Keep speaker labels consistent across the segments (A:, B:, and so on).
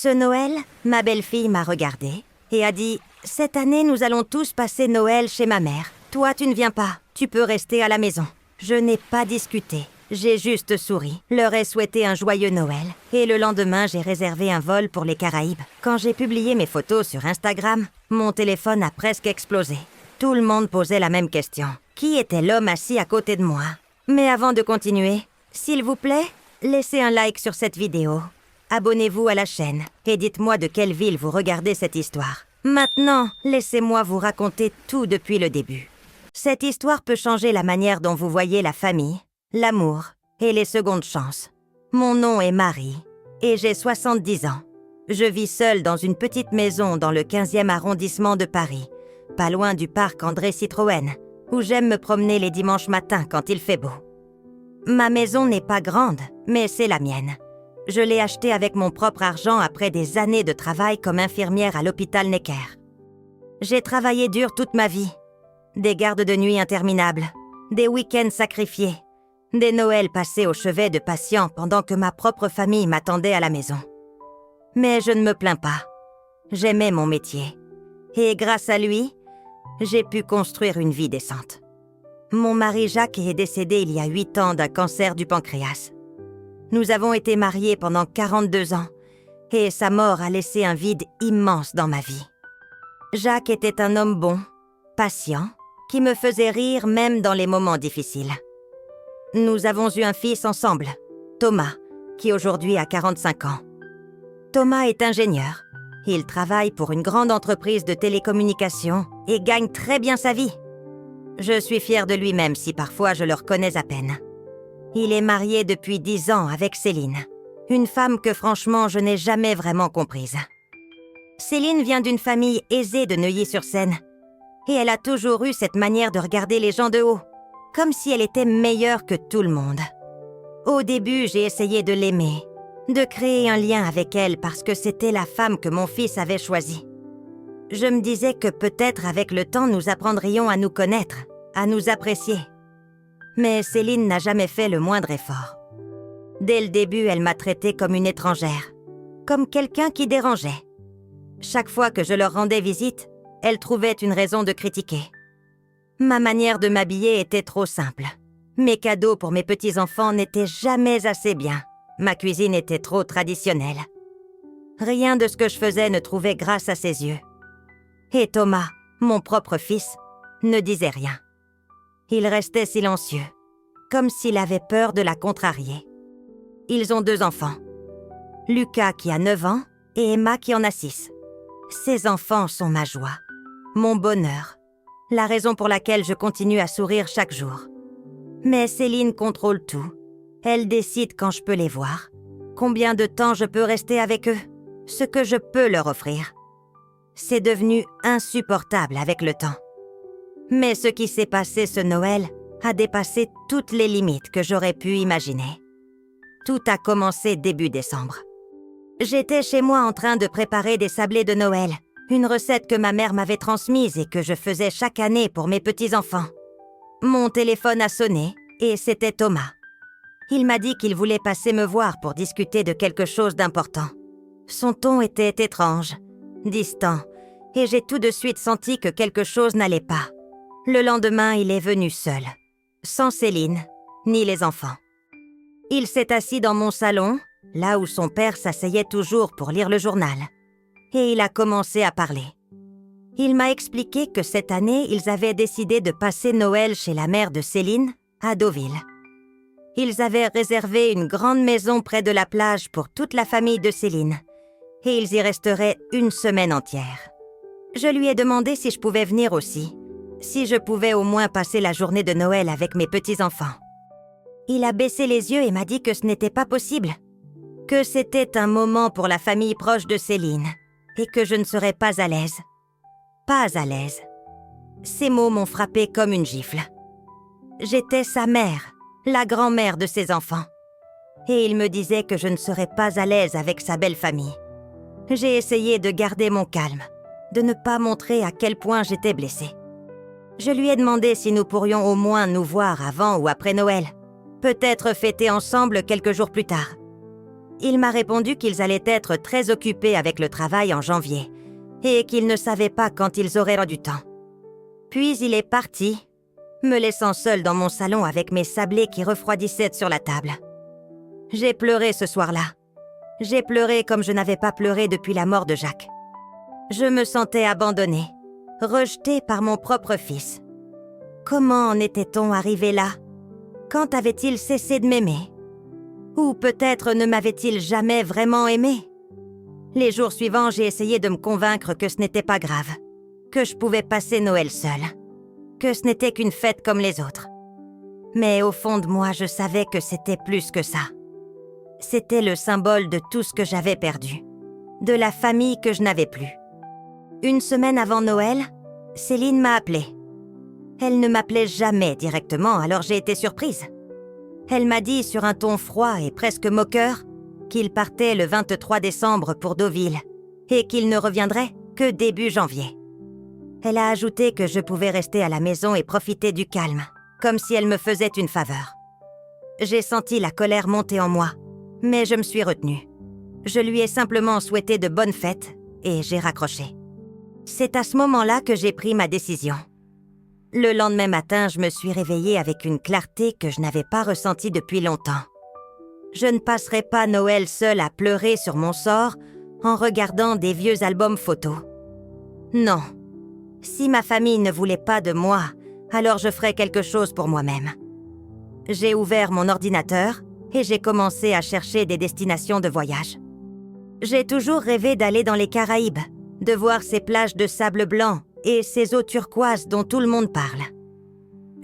A: Ce Noël, ma belle-fille m'a regardée et a dit « Cette année, nous allons tous passer Noël chez ma mère. Toi, tu ne viens pas, tu peux rester à la maison. » Je n'ai pas discuté. J'ai juste souri, leur ai souhaité un joyeux Noël et le lendemain, j'ai réservé un vol pour les Caraïbes. Quand j'ai publié mes photos sur Instagram, mon téléphone a presque explosé. Tout le monde posait la même question. Qui était l'homme assis à côté de moi? Mais avant de continuer, s'il vous plaît, laissez un like sur cette vidéo. Abonnez-vous à la chaîne et dites-moi de quelle ville vous regardez cette histoire. Maintenant, laissez-moi vous raconter tout depuis le début. Cette histoire peut changer la manière dont vous voyez la famille, l'amour et les secondes chances. Mon nom est Marie et j'ai 70 ans. Je vis seule dans une petite maison dans le 15e arrondissement de Paris, pas loin du parc André Citroën, où j'aime me promener les dimanches matins quand il fait beau. Ma maison n'est pas grande, mais c'est la mienne. Je l'ai achetée avec mon propre argent après des années de travail comme infirmière à l'hôpital Necker. J'ai travaillé dur toute ma vie. Des gardes de nuit interminables, des week-ends sacrifiés, des Noëls passés au chevet de patients pendant que ma propre famille m'attendait à la maison. Mais je ne me plains pas. J'aimais mon métier. Et grâce à lui, j'ai pu construire une vie décente. Mon mari Jacques est décédé il y a 8 ans d'un cancer du pancréas. Nous avons été mariés pendant 42 ans et sa mort a laissé un vide immense dans ma vie. Jacques était un homme bon, patient, qui me faisait rire même dans les moments difficiles. Nous avons eu un fils ensemble, Thomas, qui aujourd'hui a 45 ans. Thomas est ingénieur. Il travaille pour une grande entreprise de télécommunications et gagne très bien sa vie. Je suis fière de lui même si parfois je le reconnais à peine. Il est marié depuis 10 ans avec Céline, une femme que franchement je n'ai jamais vraiment comprise. Céline vient d'une famille aisée de Neuilly-sur-Seine et elle a toujours eu cette manière de regarder les gens de haut, comme si elle était meilleure que tout le monde. Au début, j'ai essayé de l'aimer, de créer un lien avec elle parce que c'était la femme que mon fils avait choisie. Je me disais que peut-être avec le temps nous apprendrions à nous connaître, à nous apprécier. Mais Céline n'a jamais fait le moindre effort. Dès le début, elle m'a traitée comme une étrangère, comme quelqu'un qui dérangeait. Chaque fois que je leur rendais visite, elle trouvait une raison de critiquer. Ma manière de m'habiller était trop simple. Mes cadeaux pour mes petits-enfants n'étaient jamais assez bien. Ma cuisine était trop traditionnelle. Rien de ce que je faisais ne trouvait grâce à ses yeux. Et Thomas, mon propre fils, ne disait rien. Il restait silencieux, comme s'il avait peur de la contrarier. Ils ont 2 enfants. Lucas qui a 9 ans et Emma qui en a 6. Ces enfants sont ma joie, mon bonheur, la raison pour laquelle je continue à sourire chaque jour. Mais Céline contrôle tout. Elle décide quand je peux les voir, combien de temps je peux rester avec eux, ce que je peux leur offrir. C'est devenu insupportable avec le temps. Mais ce qui s'est passé ce Noël a dépassé toutes les limites que j'aurais pu imaginer. Tout a commencé début décembre. J'étais chez moi en train de préparer des sablés de Noël, une recette que ma mère m'avait transmise et que je faisais chaque année pour mes petits-enfants. Mon téléphone a sonné et c'était Thomas. Il m'a dit qu'il voulait passer me voir pour discuter de quelque chose d'important. Son ton était étrange, distant, et j'ai tout de suite senti que quelque chose n'allait pas. Le lendemain, il est venu seul, sans Céline, ni les enfants. Il s'est assis dans mon salon, là où son père s'asseyait toujours pour lire le journal, et il a commencé à parler. Il m'a expliqué que cette année, ils avaient décidé de passer Noël chez la mère de Céline, à Deauville. Ils avaient réservé une grande maison près de la plage pour toute la famille de Céline, et ils y resteraient une semaine entière. Je lui ai demandé si je pouvais venir aussi, si je pouvais au moins passer la journée de Noël avec mes petits-enfants. Il a baissé les yeux et m'a dit que ce n'était pas possible, que c'était un moment pour la famille proche de Céline, et que je ne serais pas à l'aise. Pas à l'aise. Ces mots m'ont frappé comme une gifle. J'étais sa mère, la grand-mère de ses enfants. Et il me disait que je ne serais pas à l'aise avec sa belle famille. J'ai essayé de garder mon calme, de ne pas montrer à quel point j'étais blessée. Je lui ai demandé si nous pourrions au moins nous voir avant ou après Noël, peut-être fêter ensemble quelques jours plus tard. Il m'a répondu qu'ils allaient être très occupés avec le travail en janvier et qu'ils ne savaient pas quand ils auraient du temps. Puis il est parti, me laissant seule dans mon salon avec mes sablés qui refroidissaient sur la table. J'ai pleuré ce soir-là. J'ai pleuré comme je n'avais pas pleuré depuis la mort de Jacques. Je me sentais abandonnée, rejetée par mon propre fils. Comment en était-on arrivé là? Quand avait-il cessé de m'aimer? Ou peut-être ne m'avait-il jamais vraiment aimé? Les jours suivants, j'ai essayé de me convaincre que ce n'était pas grave, que je pouvais passer Noël seule, que ce n'était qu'une fête comme les autres. Mais au fond de moi, je savais que c'était plus que ça. C'était le symbole de tout ce que j'avais perdu, de la famille que je n'avais plus. Une semaine avant Noël, Céline m'a appelée. Elle ne m'appelait jamais directement, alors j'ai été surprise. Elle m'a dit sur un ton froid et presque moqueur qu'il partait le 23 décembre pour Deauville et qu'il ne reviendrait que début janvier. Elle a ajouté que je pouvais rester à la maison et profiter du calme, comme si elle me faisait une faveur. J'ai senti la colère monter en moi, mais je me suis retenue. Je lui ai simplement souhaité de bonnes fêtes et j'ai raccroché. C'est à ce moment-là que j'ai pris ma décision. Le lendemain matin, je me suis réveillée avec une clarté que je n'avais pas ressentie depuis longtemps. Je ne passerai pas Noël seule à pleurer sur mon sort en regardant des vieux albums photos. Non. Si ma famille ne voulait pas de moi, alors je ferai quelque chose pour moi-même. J'ai ouvert mon ordinateur et j'ai commencé à chercher des destinations de voyage. J'ai toujours rêvé d'aller dans les Caraïbes, de voir ces plages de sable blanc et ces eaux turquoises dont tout le monde parle.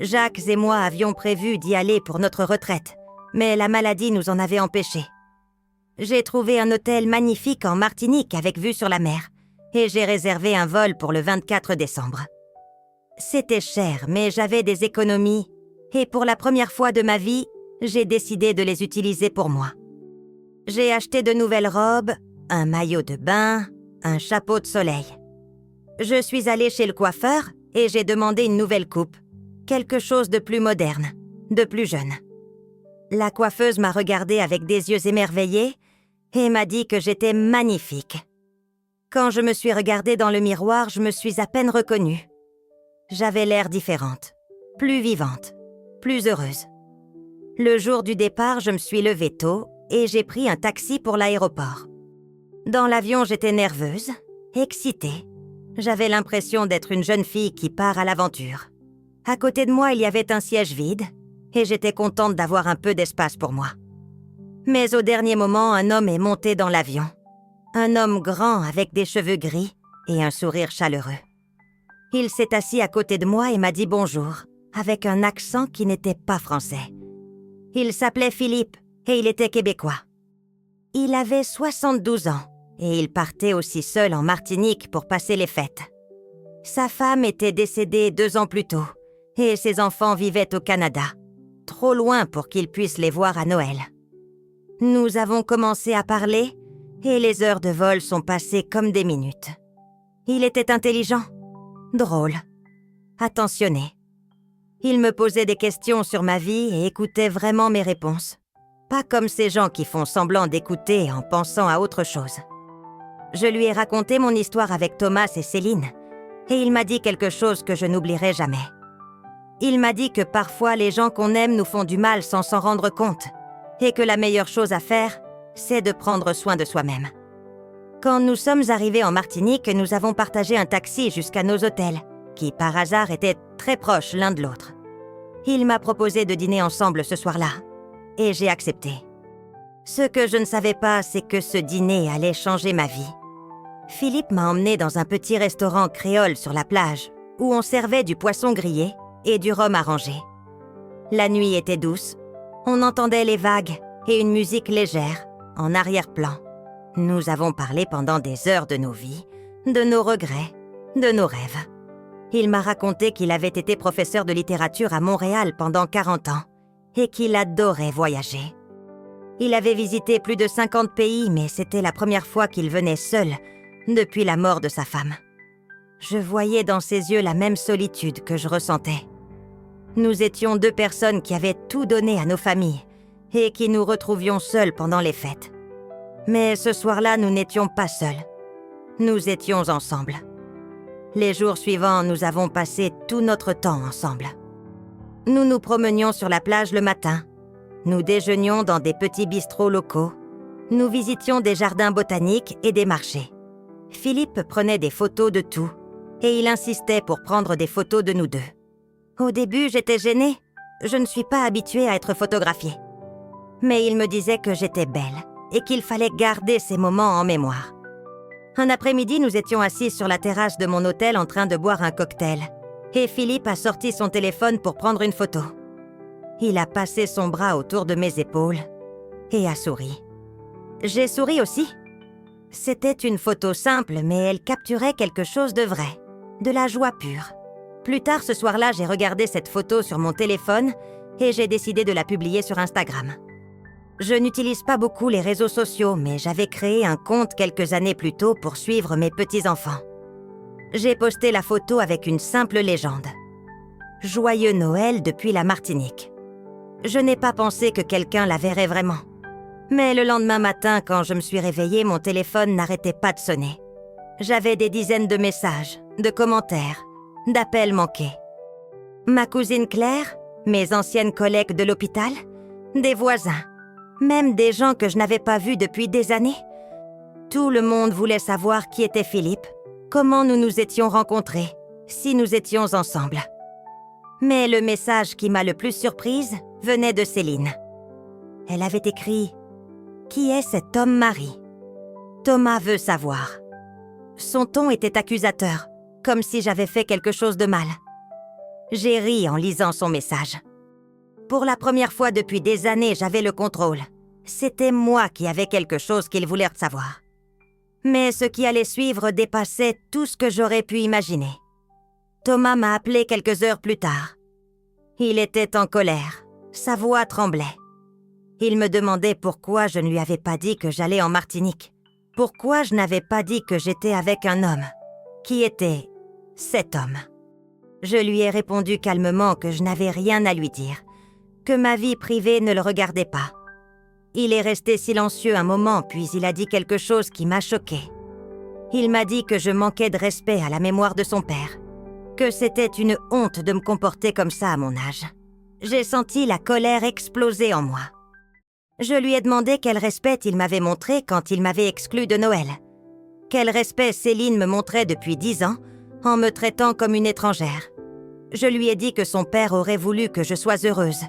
A: Jacques et moi avions prévu d'y aller pour notre retraite, mais la maladie nous en avait empêchés. J'ai trouvé un hôtel magnifique en Martinique avec vue sur la mer et j'ai réservé un vol pour le 24 décembre. C'était cher, mais j'avais des économies et pour la première fois de ma vie, j'ai décidé de les utiliser pour moi. J'ai acheté de nouvelles robes, un maillot de bain, un chapeau de soleil. Je suis allée chez le coiffeur et j'ai demandé une nouvelle coupe, quelque chose de plus moderne, de plus jeune. La coiffeuse m'a regardée avec des yeux émerveillés et m'a dit que j'étais magnifique. Quand je me suis regardée dans le miroir, je me suis à peine reconnue. J'avais l'air différente, plus vivante, plus heureuse. Le jour du départ, je me suis levée tôt et j'ai pris un taxi pour l'aéroport. Dans l'avion, j'étais nerveuse, excitée. J'avais l'impression d'être une jeune fille qui part à l'aventure. À côté de moi, il y avait un siège vide et j'étais contente d'avoir un peu d'espace pour moi. Mais au dernier moment, un homme est monté dans l'avion. Un homme grand avec des cheveux gris et un sourire chaleureux. Il s'est assis à côté de moi et m'a dit bonjour, avec un accent qui n'était pas français. Il s'appelait Philippe et il était québécois. Il avait 72 ans et il partait aussi seul en Martinique pour passer les fêtes. Sa femme était décédée 2 ans plus tôt et ses enfants vivaient au Canada, trop loin pour qu'il puisse les voir à Noël. Nous avons commencé à parler et les heures de vol sont passées comme des minutes. Il était intelligent, drôle, attentionné. Il me posait des questions sur ma vie et écoutait vraiment mes réponses. Pas comme ces gens qui font semblant d'écouter en pensant à autre chose. Je lui ai raconté mon histoire avec Thomas et Céline, et il m'a dit quelque chose que je n'oublierai jamais. Il m'a dit que parfois les gens qu'on aime nous font du mal sans s'en rendre compte, et que la meilleure chose à faire, c'est de prendre soin de soi-même. Quand nous sommes arrivés en Martinique, nous avons partagé un taxi jusqu'à nos hôtels, qui par hasard étaient très proches l'un de l'autre. Il m'a proposé de dîner ensemble ce soir-là, et j'ai accepté. Ce que je ne savais pas, c'est que ce dîner allait changer ma vie. Philippe m'a emmenée dans un petit restaurant créole sur la plage, où on servait du poisson grillé et du rhum arrangé. La nuit était douce, on entendait les vagues et une musique légère, en arrière-plan. Nous avons parlé pendant des heures de nos vies, de nos regrets, de nos rêves. Il m'a raconté qu'il avait été professeur de littérature à Montréal pendant 40 ans et qu'il adorait voyager. Il avait visité plus de 50 pays, mais c'était la première fois qu'il venait seul depuis la mort de sa femme. Je voyais dans ses yeux la même solitude que je ressentais. Nous étions 2 personnes qui avaient tout donné à nos familles et qui nous retrouvions seuls pendant les fêtes. Mais ce soir-là, nous n'étions pas seuls. Nous étions ensemble. Les jours suivants, nous avons passé tout notre temps ensemble. Nous nous promenions sur la plage le matin. Nous déjeunions dans des petits bistrots locaux. Nous visitions des jardins botaniques et des marchés. Philippe prenait des photos de tout et il insistait pour prendre des photos de nous deux. Au début, j'étais gênée. Je ne suis pas habituée à être photographiée. Mais il me disait que j'étais belle et qu'il fallait garder ces moments en mémoire. Un après-midi, nous étions assis sur la terrasse de mon hôtel en train de boire un cocktail. Et Philippe a sorti son téléphone pour prendre une photo. Il a passé son bras autour de mes épaules et a souri. J'ai souri aussi. C'était une photo simple, mais elle capturait quelque chose de vrai, de la joie pure. Plus tard ce soir-là, j'ai regardé cette photo sur mon téléphone et j'ai décidé de la publier sur Instagram. Je n'utilise pas beaucoup les réseaux sociaux, mais j'avais créé un compte quelques années plus tôt pour suivre mes petits-enfants. J'ai posté la photo avec une simple légende. « Joyeux Noël depuis la Martinique ». Je n'ai pas pensé que quelqu'un la verrait vraiment. Mais le lendemain matin, quand je me suis réveillée, mon téléphone n'arrêtait pas de sonner. J'avais des dizaines de messages, de commentaires, d'appels manqués. Ma cousine Claire, mes anciennes collègues de l'hôpital, des voisins, même des gens que je n'avais pas vus depuis des années. Tout le monde voulait savoir qui était Philippe, comment nous nous étions rencontrés, si nous étions ensemble. Mais le message qui m'a le plus surprise venait de Céline. Elle avait écrit « Qui est cet homme Marie ?» Thomas veut savoir. Son ton était accusateur, comme si j'avais fait quelque chose de mal. J'ai ri en lisant son message. Pour la première fois depuis des années, j'avais le contrôle. C'était moi qui avais quelque chose qu'ils voulaient savoir. Mais ce qui allait suivre dépassait tout ce que j'aurais pu imaginer. Thomas m'a appelé quelques heures plus tard. Il était en colère. Sa voix tremblait. Il me demandait pourquoi je ne lui avais pas dit que j'allais en Martinique. Pourquoi je n'avais pas dit que j'étais avec un homme. Qui était cet homme. Je lui ai répondu calmement que je n'avais rien à lui dire, que ma vie privée ne le regardait pas. Il est resté silencieux un moment, puis il a dit quelque chose qui m'a choquée. Il m'a dit que je manquais de respect à la mémoire de son père, que c'était une honte de me comporter comme ça à mon âge. J'ai senti la colère exploser en moi. Je lui ai demandé quel respect il m'avait montré quand il m'avait exclue de Noël. Quel respect Céline me montrait depuis 10 ans en me traitant comme une étrangère. Je lui ai dit que son père aurait voulu que je sois heureuse,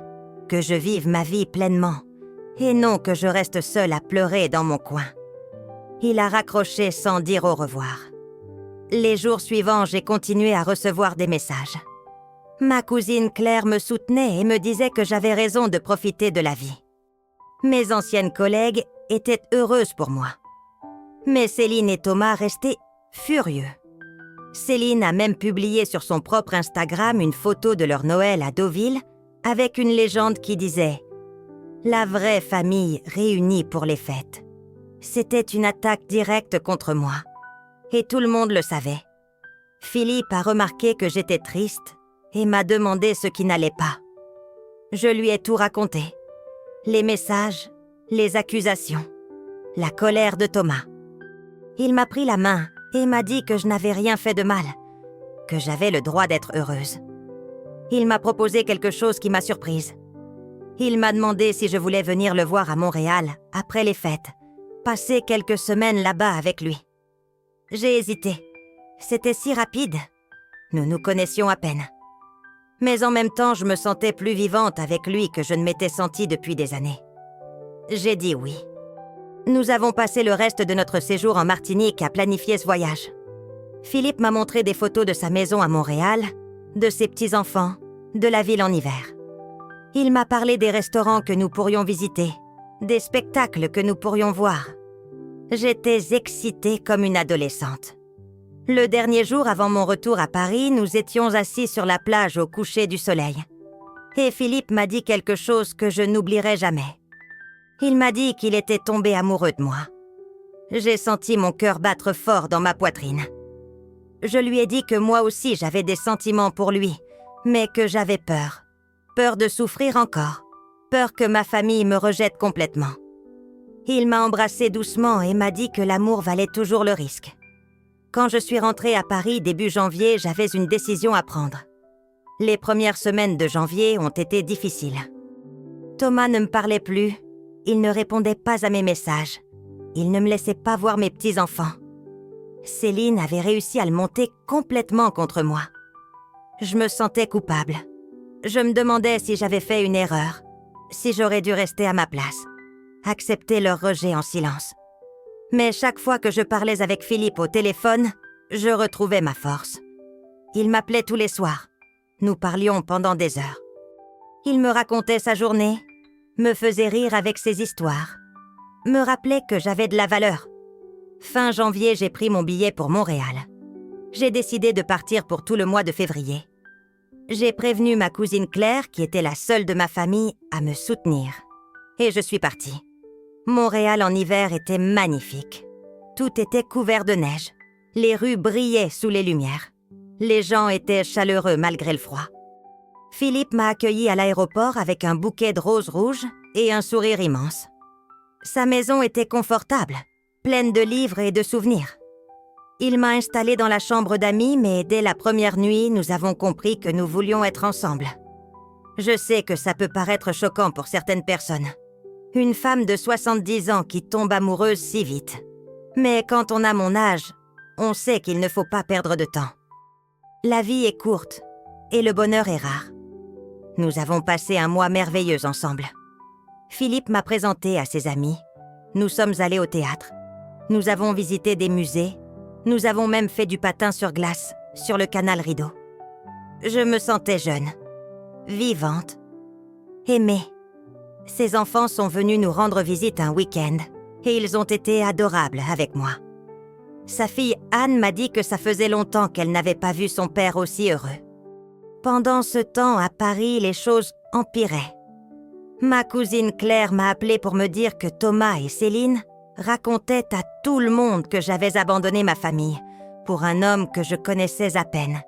A: que je vive ma vie pleinement, et non que je reste seule à pleurer dans mon coin. Il a raccroché sans dire au revoir. Les jours suivants, j'ai continué à recevoir des messages. Ma cousine Claire me soutenait et me disait que j'avais raison de profiter de la vie. Mes anciennes collègues étaient heureuses pour moi. Mais Céline et Thomas restaient furieux. Céline a même publié sur son propre Instagram une photo de leur Noël à Deauville avec une légende qui disait « La vraie famille réunie pour les fêtes ». C'était une attaque directe contre moi. Et tout le monde le savait. Philippe a remarqué que j'étais triste et m'a demandé ce qui n'allait pas. Je lui ai tout raconté. Les messages, les accusations, la colère de Thomas. Il m'a pris la main et m'a dit que je n'avais rien fait de mal, que j'avais le droit d'être heureuse. Il m'a proposé quelque chose qui m'a surprise. Il m'a demandé si je voulais venir le voir à Montréal, après les fêtes, passer quelques semaines là-bas avec lui. J'ai hésité. C'était si rapide. Nous nous connaissions à peine. Mais en même temps, je me sentais plus vivante avec lui que je ne m'étais sentie depuis des années. J'ai dit oui. Nous avons passé le reste de notre séjour en Martinique à planifier ce voyage. Philippe m'a montré des photos de sa maison à Montréal, de ses petits-enfants, de la ville en hiver. Il m'a parlé des restaurants que nous pourrions visiter, des spectacles que nous pourrions voir. J'étais excitée comme une adolescente. Le dernier jour avant mon retour à Paris, nous étions assis sur la plage au coucher du soleil. Et Philippe m'a dit quelque chose que je n'oublierai jamais. Il m'a dit qu'il était tombé amoureux de moi. J'ai senti mon cœur battre fort dans ma poitrine. Je lui ai dit que moi aussi j'avais des sentiments pour lui, mais que j'avais peur. Peur de souffrir encore. Peur que ma famille me rejette complètement. Il m'a embrassée doucement et m'a dit que l'amour valait toujours le risque. Quand je suis rentrée à Paris début janvier, j'avais une décision à prendre. Les premières semaines de janvier ont été difficiles. Thomas ne me parlait plus, il ne répondait pas à mes messages, il ne me laissait pas voir mes petits-enfants. Céline avait réussi à le monter complètement contre moi. Je me sentais coupable. Je me demandais si j'avais fait une erreur, si j'aurais dû rester à ma place, accepter leur rejet en silence. Mais chaque fois que je parlais avec Philippe au téléphone, je retrouvais ma force. Il m'appelait tous les soirs. Nous parlions pendant des heures. Il me racontait sa journée, me faisait rire avec ses histoires, me rappelait que j'avais de la valeur. Fin janvier, j'ai pris mon billet pour Montréal. J'ai décidé de partir pour tout le mois de février. J'ai prévenu ma cousine Claire, qui était la seule de ma famille, à me soutenir. Et je suis partie. Montréal en hiver était magnifique. Tout était couvert de neige. Les rues brillaient sous les lumières. Les gens étaient chaleureux malgré le froid. Philippe m'a accueilli à l'aéroport avec un bouquet de roses rouges et un sourire immense. Sa maison était confortable, pleine de livres et de souvenirs. Il m'a installée dans la chambre d'amis, mais dès la première nuit, nous avons compris que nous voulions être ensemble. Je sais que ça peut paraître choquant pour certaines personnes. Une femme de 70 ans qui tombe amoureuse si vite. Mais quand on a mon âge, on sait qu'il ne faut pas perdre de temps. La vie est courte et le bonheur est rare. Nous avons passé un mois merveilleux ensemble. Philippe m'a présenté à ses amis. Nous sommes allés au théâtre. Nous avons visité des musées. Nous avons même fait du patin sur glace, sur le canal Rideau. Je me sentais jeune, vivante, aimée. Ses enfants sont venus nous rendre visite un week-end et ils ont été adorables avec moi. Sa fille Anne m'a dit que ça faisait longtemps qu'elle n'avait pas vu son père aussi heureux. Pendant ce temps, à Paris, les choses empiraient. Ma cousine Claire m'a appelée pour me dire que Thomas et Céline racontaient à tout le monde que j'avais abandonné ma famille pour un homme que je connaissais à peine,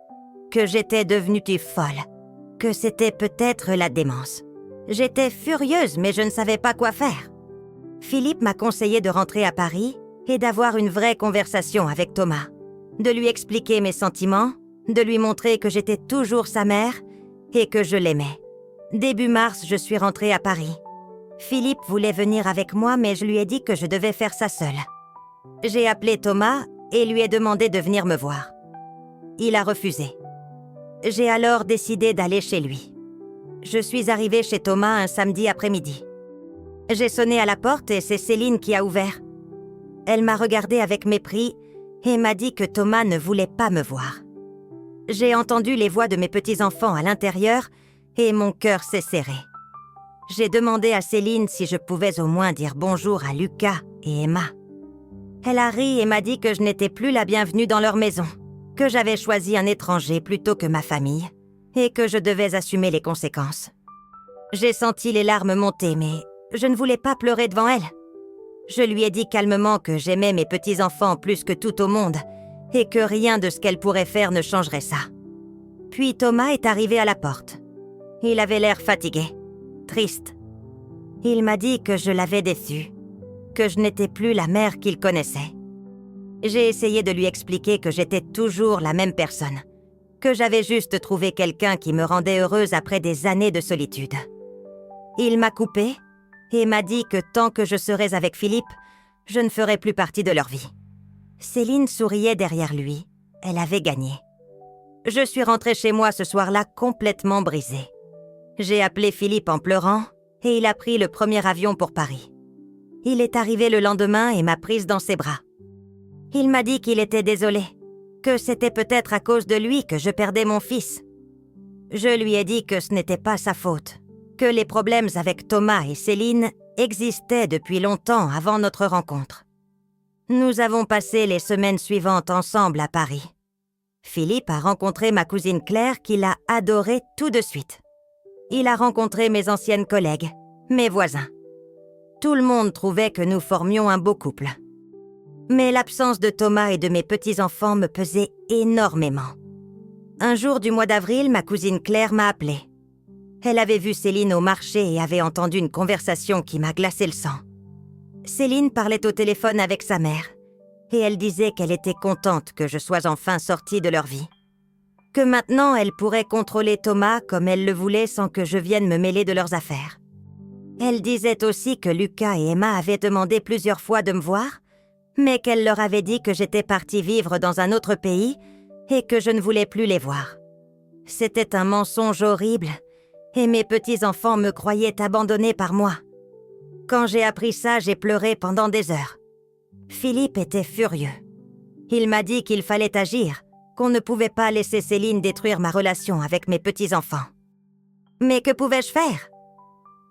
A: que j'étais devenue folle, que c'était peut-être la démence. J'étais furieuse, mais je ne savais pas quoi faire. Philippe m'a conseillé de rentrer à Paris et d'avoir une vraie conversation avec Thomas, de lui expliquer mes sentiments, de lui montrer que j'étais toujours sa mère et que je l'aimais. Début mars, je suis rentrée à Paris. Philippe voulait venir avec moi, mais je lui ai dit que je devais faire ça seule. J'ai appelé Thomas et lui ai demandé de venir me voir. Il a refusé. J'ai alors décidé d'aller chez lui. Je suis arrivée chez Thomas un samedi après-midi. J'ai sonné à la porte et c'est Céline qui a ouvert. Elle m'a regardée avec mépris et m'a dit que Thomas ne voulait pas me voir. J'ai entendu les voix de mes petits-enfants à l'intérieur et mon cœur s'est serré. J'ai demandé à Céline si je pouvais au moins dire bonjour à Lucas et Emma. Elle a ri et m'a dit que je n'étais plus la bienvenue dans leur maison, que j'avais choisi un étranger plutôt que ma famille et que je devais assumer les conséquences. J'ai senti les larmes monter, mais je ne voulais pas pleurer devant elle. Je lui ai dit calmement que j'aimais mes petits-enfants plus que tout au monde et que rien de ce qu'elle pourrait faire ne changerait ça. Puis Thomas est arrivé à la porte. Il avait l'air fatigué, triste. Il m'a dit que je l'avais déçu, que je n'étais plus la mère qu'il connaissait. J'ai essayé de lui expliquer que j'étais toujours la même personne, que j'avais juste trouvé quelqu'un qui me rendait heureuse après des années de solitude. Il m'a coupée et m'a dit que tant que je serais avec Philippe, je ne ferais plus partie de leur vie. Céline souriait derrière lui. Elle avait gagné. Je suis rentrée chez moi ce soir-là complètement brisée. J'ai appelé Philippe en pleurant et il a pris le premier avion pour Paris. Il est arrivé le lendemain et m'a prise dans ses bras. Il m'a dit qu'il était désolé, que c'était peut-être à cause de lui que je perdais mon fils. Je lui ai dit que ce n'était pas sa faute, que les problèmes avec Thomas et Céline existaient depuis longtemps avant notre rencontre. Nous avons passé les semaines suivantes ensemble à Paris. Philippe a rencontré ma cousine Claire qui l'a adorée tout de suite. Il a rencontré mes anciennes collègues, mes voisins. Tout le monde trouvait que nous formions un beau couple. Mais l'absence de Thomas et de mes petits-enfants me pesait énormément. Un jour du mois d'avril, ma cousine Claire m'a appelée. Elle avait vu Céline au marché et avait entendu une conversation qui m'a glacé le sang. Céline parlait au téléphone avec sa mère, et elle disait qu'elle était contente que je sois enfin sortie de leur vie. Que maintenant elle pourrait contrôler Thomas comme elle le voulait sans que je vienne me mêler de leurs affaires. Elle disait aussi que Lucas et Emma avaient demandé plusieurs fois de me voir, mais qu'elle leur avait dit que j'étais partie vivre dans un autre pays et que je ne voulais plus les voir. C'était un mensonge horrible, et mes petits-enfants me croyaient abandonnée par moi. Quand j'ai appris ça, j'ai pleuré pendant des heures. Philippe était furieux. Il m'a dit qu'il fallait agir, qu'on ne pouvait pas laisser Céline détruire ma relation avec mes petits-enfants. Mais que pouvais-je faire ?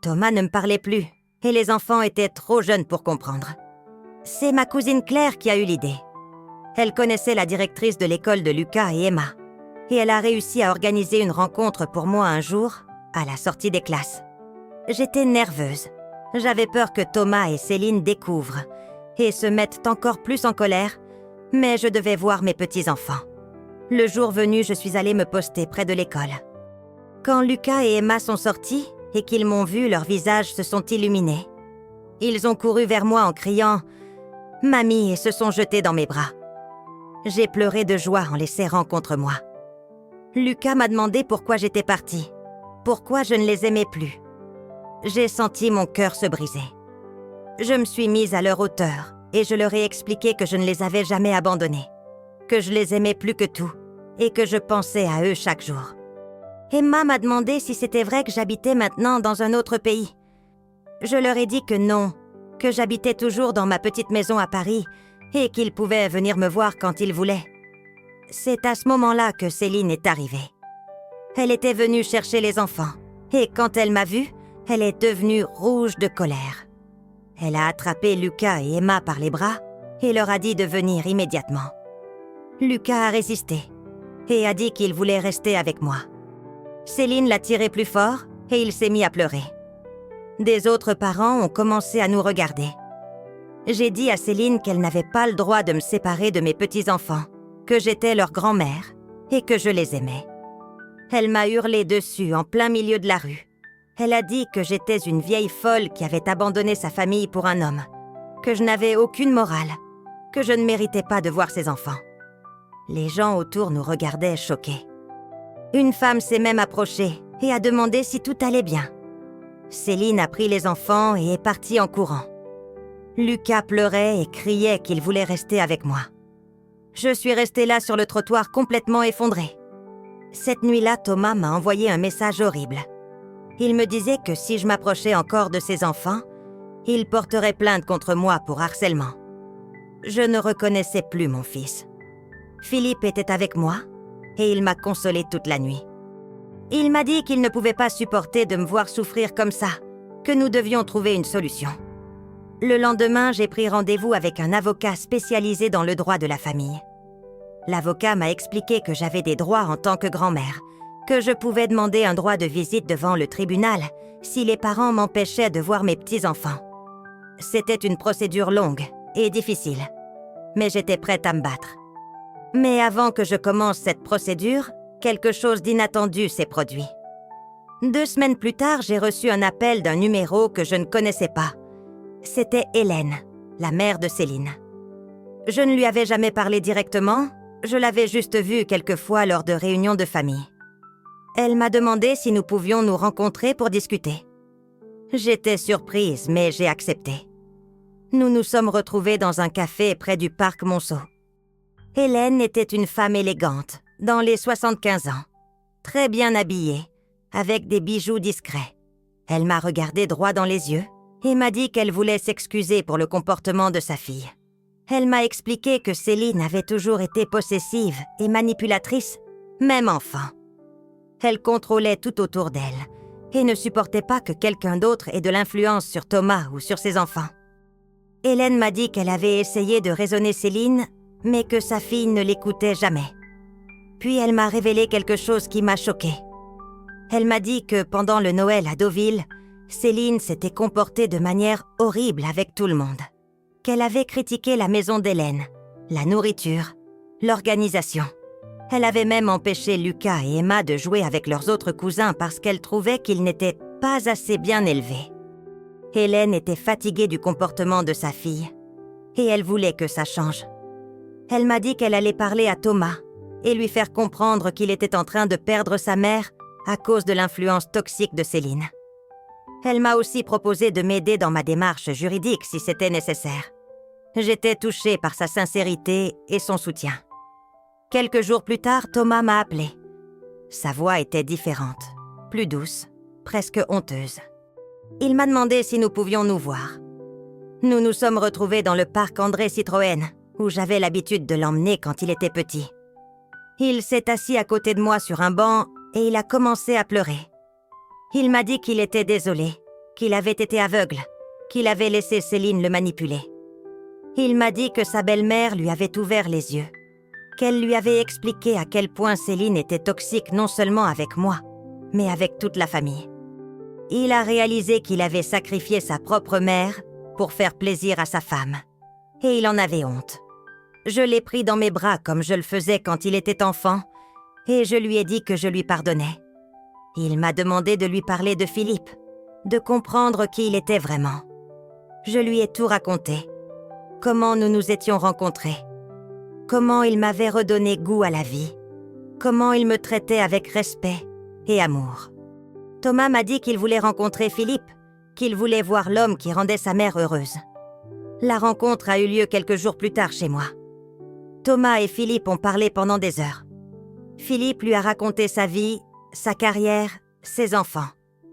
A: Thomas ne me parlait plus, et les enfants étaient trop jeunes pour comprendre. C'est ma cousine Claire qui a eu l'idée. Elle connaissait la directrice de l'école de Lucas et Emma, et elle a réussi à organiser une rencontre pour moi un jour, à la sortie des classes. J'étais nerveuse. J'avais peur que Thomas et Céline découvrent, et se mettent encore plus en colère, mais je devais voir mes petits-enfants. Le jour venu, je suis allée me poster près de l'école. Quand Lucas et Emma sont sortis et qu'ils m'ont vu, leurs visages se sont illuminés. Ils ont couru vers moi en criant « Mamie » et se sont jetés dans mes bras. J'ai pleuré de joie en les serrant contre moi. Lucas m'a demandé pourquoi j'étais partie, pourquoi je ne les aimais plus. J'ai senti mon cœur se briser. Je me suis mise à leur hauteur et je leur ai expliqué que je ne les avais jamais abandonnés, que je les aimais plus que tout et que je pensais à eux chaque jour. Emma m'a demandé si c'était vrai que j'habitais maintenant dans un autre pays. Je leur ai dit que non, que j'habitais toujours dans ma petite maison à Paris et qu'ils pouvaient venir me voir quand ils voulaient. C'est à ce moment-là que Céline est arrivée. Elle était venue chercher les enfants et quand elle m'a vue, elle est devenue rouge de colère. Elle a attrapé Lucas et Emma par les bras et leur a dit de venir immédiatement. Lucas a résisté et a dit qu'il voulait rester avec moi. Céline l'a tiré plus fort et il s'est mis à pleurer. Des autres parents ont commencé à nous regarder. J'ai dit à Céline qu'elle n'avait pas le droit de me séparer de mes petits-enfants, que j'étais leur grand-mère et que je les aimais. Elle m'a hurlé dessus en plein milieu de la rue. Elle a dit que j'étais une vieille folle qui avait abandonné sa famille pour un homme, que je n'avais aucune morale, que je ne méritais pas de voir ses enfants. Les gens autour nous regardaient choqués. Une femme s'est même approchée et a demandé si tout allait bien. Céline a pris les enfants et est partie en courant. Lucas pleurait et criait qu'il voulait rester avec moi. Je suis restée là sur le trottoir complètement effondrée. Cette nuit-là, Thomas m'a envoyé un message horrible. Il me disait que si je m'approchais encore de ses enfants, il porterait plainte contre moi pour harcèlement. Je ne reconnaissais plus mon fils. Philippe était avec moi et il m'a consolée toute la nuit. Il m'a dit qu'il ne pouvait pas supporter de me voir souffrir comme ça, que nous devions trouver une solution. Le lendemain, j'ai pris rendez-vous avec un avocat spécialisé dans le droit de la famille. L'avocat m'a expliqué que j'avais des droits en tant que grand-mère, que je pouvais demander un droit de visite devant le tribunal si les parents m'empêchaient de voir mes petits-enfants. C'était une procédure longue et difficile, mais j'étais prête à me battre. Mais avant que je commence cette procédure, quelque chose d'inattendu s'est produit. 2 semaines plus tard, j'ai reçu un appel d'un numéro que je ne connaissais pas. C'était Hélène, la mère de Céline. Je ne lui avais jamais parlé directement, je l'avais juste vue quelquefois lors de réunions de famille. Elle m'a demandé si nous pouvions nous rencontrer pour discuter. J'étais surprise, mais j'ai accepté. Nous nous sommes retrouvés dans un café près du parc Monceau. Hélène était une femme élégante, dans les 75 ans, très bien habillée, avec des bijoux discrets. Elle m'a regardé droit dans les yeux et m'a dit qu'elle voulait s'excuser pour le comportement de sa fille. Elle m'a expliqué que Céline avait toujours été possessive et manipulatrice, même enfant. Elle contrôlait tout autour d'elle et ne supportait pas que quelqu'un d'autre ait de l'influence sur Thomas ou sur ses enfants. Hélène m'a dit qu'elle avait essayé de raisonner Céline, mais que sa fille ne l'écoutait jamais. Puis elle m'a révélé quelque chose qui m'a choquée. Elle m'a dit que pendant le Noël à Deauville, Céline s'était comportée de manière horrible avec tout le monde. Qu'elle avait critiqué la maison d'Hélène, la nourriture, l'organisation. Elle avait même empêché Lucas et Emma de jouer avec leurs autres cousins parce qu'elle trouvait qu'ils n'étaient pas assez bien élevés. Hélène était fatiguée du comportement de sa fille, et elle voulait que ça change. Elle m'a dit qu'elle allait parler à Thomas et lui faire comprendre qu'il était en train de perdre sa mère à cause de l'influence toxique de Céline. Elle m'a aussi proposé de m'aider dans ma démarche juridique si c'était nécessaire. J'étais touchée par sa sincérité et son soutien. Quelques jours plus tard, Thomas m'a appelée. Sa voix était différente, plus douce, presque honteuse. Il m'a demandé si nous pouvions nous voir. Nous nous sommes retrouvés dans le parc André Citroën, où j'avais l'habitude de l'emmener quand il était petit. Il s'est assis à côté de moi sur un banc et il a commencé à pleurer. Il m'a dit qu'il était désolé, qu'il avait été aveugle, qu'il avait laissé Céline le manipuler. Il m'a dit que sa belle-mère lui avait ouvert les yeux, qu'elle lui avait expliqué à quel point Céline était toxique non seulement avec moi, mais avec toute la famille. Il a réalisé qu'il avait sacrifié sa propre mère pour faire plaisir à sa femme. Et il en avait honte. Je l'ai pris dans mes bras comme je le faisais quand il était enfant, et je lui ai dit que je lui pardonnais. Il m'a demandé de lui parler de Philippe, de comprendre qui il était vraiment. Je lui ai tout raconté. Comment nous nous étions rencontrés. Comment il m'avait redonné goût à la vie. Comment il me traitait avec respect et amour. Thomas m'a dit qu'il voulait rencontrer Philippe, qu'il voulait voir l'homme qui rendait sa mère heureuse. La rencontre a eu lieu quelques jours plus tard chez moi. Thomas et Philippe ont parlé pendant des heures. Philippe lui a raconté sa vie, sa carrière, ses enfants.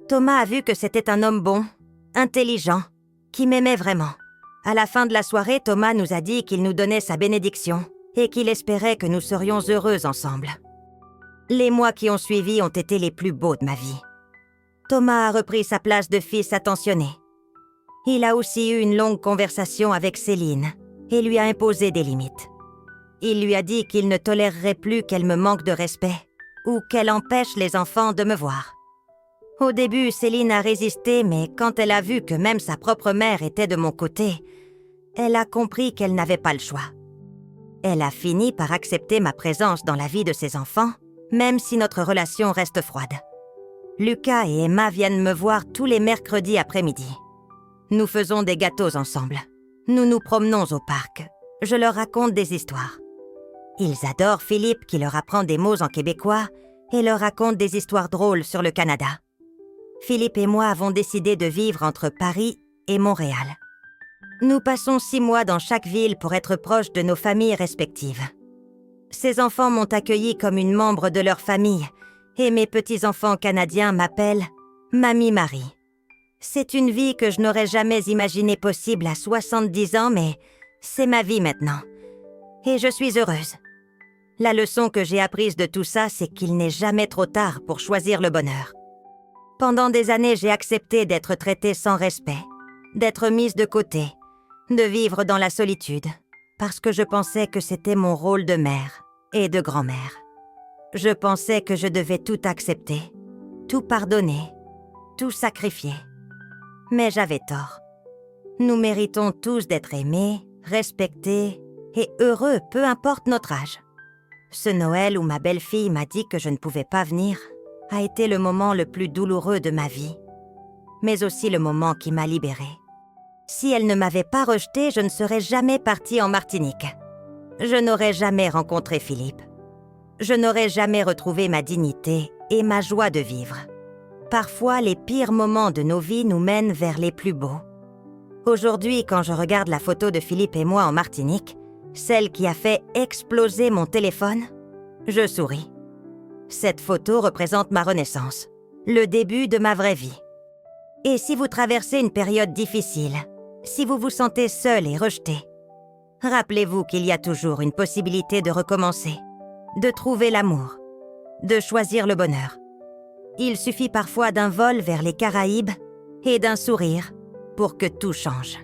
A: Thomas a vu que c'était un homme bon, intelligent, qui m'aimait vraiment. À la fin de la soirée, Thomas nous a dit qu'il nous donnait sa bénédiction et qu'il espérait que nous serions heureux ensemble. Les mois qui ont suivi ont été les plus beaux de ma vie. Thomas a repris sa place de fils attentionné. Il a aussi eu une longue conversation avec Céline et lui a imposé des limites. Il lui a dit qu'il ne tolérerait plus qu'elle me manque de respect ou qu'elle empêche les enfants de me voir. Au début, Céline a résisté, mais quand elle a vu que même sa propre mère était de mon côté, elle a compris qu'elle n'avait pas le choix. Elle a fini par accepter ma présence dans la vie de ses enfants, même si notre relation reste froide. Lucas et Emma viennent me voir tous les mercredis après-midi. Nous faisons des gâteaux ensemble. Nous nous promenons au parc. Je leur raconte des histoires. Ils adorent Philippe qui leur apprend des mots en québécois et leur raconte des histoires drôles sur le Canada. Philippe et moi avons décidé de vivre entre Paris et Montréal. Nous passons 6 mois dans chaque ville pour être proches de nos familles respectives. Ces enfants m'ont accueilli comme une membre de leur famille et mes petits-enfants canadiens m'appellent Mamie Marie. C'est une vie que je n'aurais jamais imaginée possible à 70 ans, mais c'est ma vie maintenant. Et je suis heureuse. La leçon que j'ai apprise de tout ça, c'est qu'il n'est jamais trop tard pour choisir le bonheur. Pendant des années, j'ai accepté d'être traitée sans respect, d'être mise de côté, de vivre dans la solitude, parce que je pensais que c'était mon rôle de mère et de grand-mère. Je pensais que je devais tout accepter, tout pardonner, tout sacrifier. Mais j'avais tort. Nous méritons tous d'être aimés, respectés et heureux, peu importe notre âge. Ce Noël où ma belle-fille m'a dit que je ne pouvais pas venir a été le moment le plus douloureux de ma vie, mais aussi le moment qui m'a libérée. Si elle ne m'avait pas rejetée, je ne serais jamais partie en Martinique. Je n'aurais jamais rencontré Philippe. Je n'aurais jamais retrouvé ma dignité et ma joie de vivre. Parfois, les pires moments de nos vies nous mènent vers les plus beaux. Aujourd'hui, quand je regarde la photo de Philippe et moi en Martinique, celle qui a fait exploser mon téléphone, je souris. Cette photo représente ma renaissance, le début de ma vraie vie. Et si vous traversez une période difficile, si vous vous sentez seul et rejeté, rappelez-vous qu'il y a toujours une possibilité de recommencer, de trouver l'amour, de choisir le bonheur. Il suffit parfois d'un vol vers les Caraïbes et d'un sourire pour que tout change.